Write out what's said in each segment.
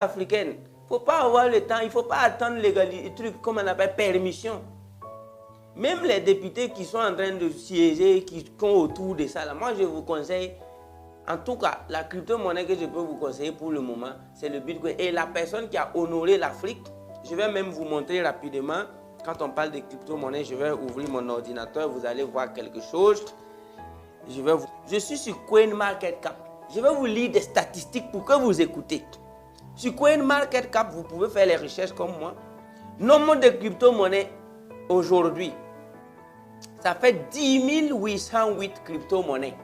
africaine. Il ne faut pas avoir le temps, il ne faut pas attendre les trucs comme on appelle permission. Même les députés qui sont en train de siéger, qui sont autour de ça, là, moi je vous conseille, en tout cas, la crypto-monnaie que je peux vous conseiller pour le moment, c'est le Bitcoin. Et la personne qui a honoré l'Afrique, je vais même vous montrer rapidement, quand on parle de crypto-monnaie, je vais ouvrir mon ordinateur, vous allez voir quelque chose. Je suis sur CoinMarketCap. Je vais vous lire des statistiques pour que vous écoutez. Sur CoinMarketCap, vous pouvez faire les recherches comme moi. Nombre de crypto-monnaies aujourd'hui, ça fait 10 808 crypto-monnaies.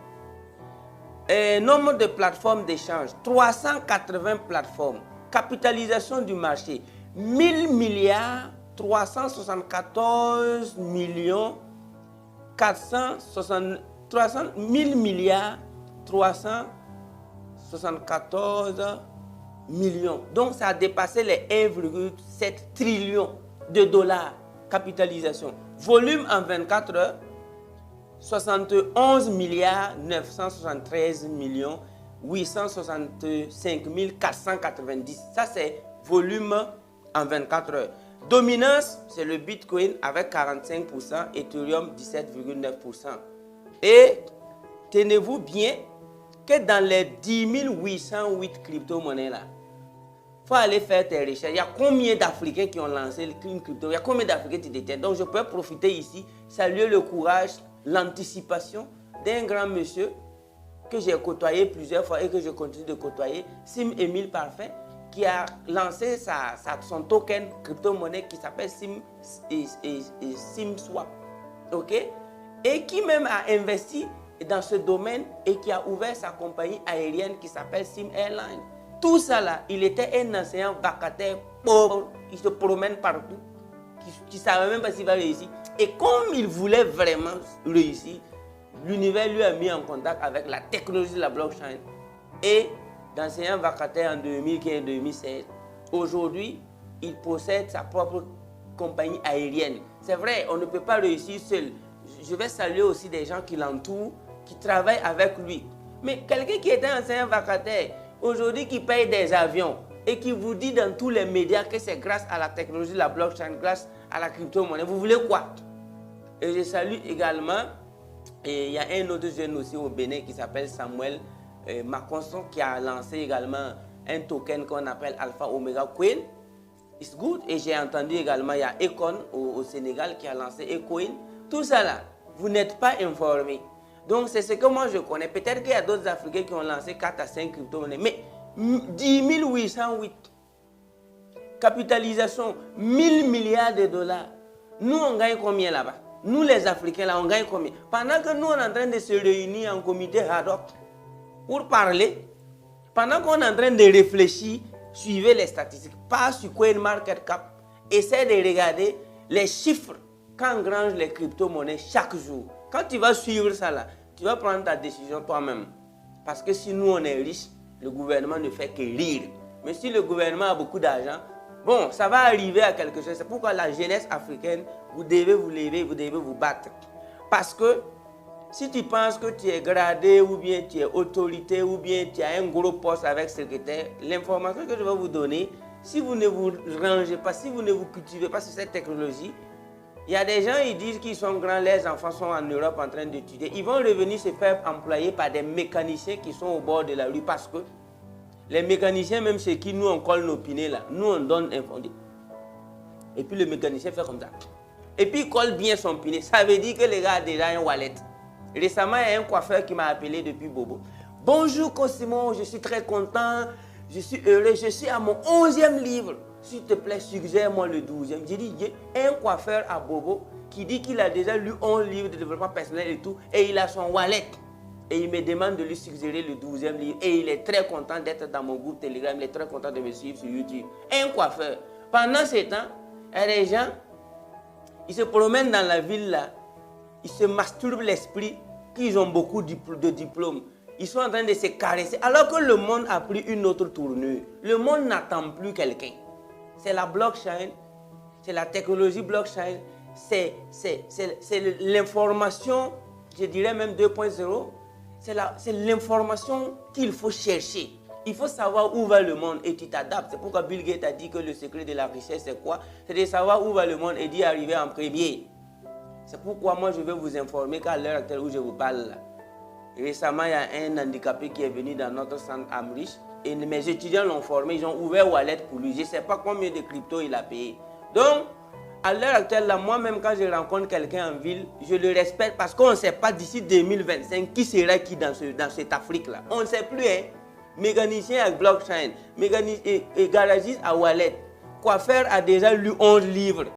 Nombre de plateformes d'échange, 380 plateformes. Capitalisation du marché, 1000 milliards 374 millions 1000 milliards 374 millions. Donc ça a dépassé les 1,7 trillion de dollars capitalisation. Volume en 24 heures, 71 milliards 973 millions 865 490. Ça c'est volume en 24 heures. Dominance, c'est le Bitcoin avec 45%, Ethereum 17,9%. Et tenez-vous bien que dans les 10 808 crypto-monnaies là, il faut aller faire tes recherches. Il y a combien d'Africains qui ont lancé une crypto? Il y a combien d'Africains qui détiennent? Donc je peux profiter ici, saluer le courage, l'anticipation d'un grand monsieur que j'ai côtoyé plusieurs fois et que je continue de côtoyer, Sim Émile Parfait, qui a lancé son token crypto-monnaie qui s'appelle SimSwap. OK? Et qui même a investi dans ce domaine et qui a ouvert sa compagnie aérienne qui s'appelle Sim Airline. Tout ça là, il était un enseignant vacataire pauvre, il se promène partout, qui ne savait même pas s'il va réussir. Et comme il voulait vraiment réussir, l'univers lui a mis en contact avec la technologie de la blockchain. Et d'enseignant vacataire en 2015-2016, aujourd'hui, il possède sa propre compagnie aérienne. C'est vrai, on ne peut pas réussir seul. Je vais saluer aussi des gens qui l'entourent, qui travaillent avec lui. Mais quelqu'un qui était enseignant vacataire, aujourd'hui qui paye des avions et qui vous dit dans tous les médias que c'est grâce à la technologie de la blockchain, grâce à la crypto-monnaie, vous voulez quoi? Et je salue également, et il y a un autre jeune aussi au Bénin qui s'appelle Samuel Maconson qui a lancé également un token qu'on appelle Alpha Omega Coin. It's good. Et j'ai entendu également, il y a Econ au Sénégal qui a lancé Ecoin. Tout ça là, vous n'êtes pas informé. Donc c'est ce que moi je connais. Peut-être qu'il y a d'autres Africains qui ont lancé 4 à 5 crypto-monnaies. Mais 10 808. Capitalisation, 1000 milliards de dollars. Nous on gagne combien là-bas? Nous les Africains là, on gagne combien? Pendant que nous on est en train de se réunir en comité ad hoc pour parler, pendant qu'on est en train de réfléchir, suivez les statistiques, pas sur CoinMarketCap, essayez de regarder les chiffres qu'engrangent les crypto-monnaies chaque jour. Quand tu vas suivre ça là, tu vas prendre ta décision toi-même. Parce que si nous on est riche, le gouvernement ne fait que rire. Mais si le gouvernement a beaucoup d'argent, bon, ça va arriver à quelque chose. C'est pourquoi la jeunesse africaine, vous devez vous lever, vous devez vous battre. Parce que si tu penses que tu es gradé ou bien tu es autorité ou bien tu as un gros poste avec secrétaire, l'information que je vais vous donner, si vous ne vous rangez pas, si vous ne vous cultivez pas sur cette technologie, il y a des gens qui disent qu'ils sont grands, les enfants sont en Europe en train d'étudier. Ils vont revenir se faire employer par des mécaniciens qui sont au bord de la rue parce que les mécaniciens, même chez qui nous on colle nos pinets là, nous on donne un fondé. Et puis le mécanicien fait comme ça. Et puis il colle bien son pinet. Ça veut dire que le gars a déjà un wallet. Récemment, il y a un coiffeur qui m'a appelé depuis Bobo. Bonjour Cosimo, je suis très content, je suis heureux, je suis à mon 11e livre. S'il te plaît, suggère-moi le 12e. J'ai dit, il y a un coiffeur à Bobo qui dit qu'il a déjà lu 11 livres de développement personnel et tout, et il a son wallet. Et il me demande de lui suggérer le 12e livre. Et il est très content d'être dans mon groupe Telegram, il est très content de me suivre sur YouTube. Un coiffeur. Pendant ce temps, il y a des gens, ils se promènent dans la ville là, ils se masturbent l'esprit qu'ils ont beaucoup de diplômes. Ils sont en train de se caresser. Alors que le monde a pris une autre tournure. Le monde n'attend plus quelqu'un. C'est la blockchain, c'est la technologie blockchain, c'est l'information, je dirais même 2.0. C'est l'information qu'il faut chercher. Il faut savoir où va le monde et tu t'adaptes. C'est pourquoi Bill Gates a dit que le secret de la richesse, c'est quoi? C'est de savoir où va le monde et d'y arriver en premier. C'est pourquoi moi, je vais vous informer qu'à l'heure actuelle où je vous parle, là, récemment, il y a un handicapé qui est venu dans notre centre Amrich et mes étudiants l'ont formé, ils ont ouvert wallet pour lui. Je ne sais pas combien de crypto il a payé. Donc, à l'heure actuelle, là, moi-même, quand je rencontre quelqu'un en ville, je le respecte parce qu'on ne sait pas d'ici 2025 qui sera qui dans cette Afrique-là. On ne sait plus, hein. Mécanicien à blockchain, mécanicien et garagiste à wallet. Coiffeur a déjà lu 11 livres.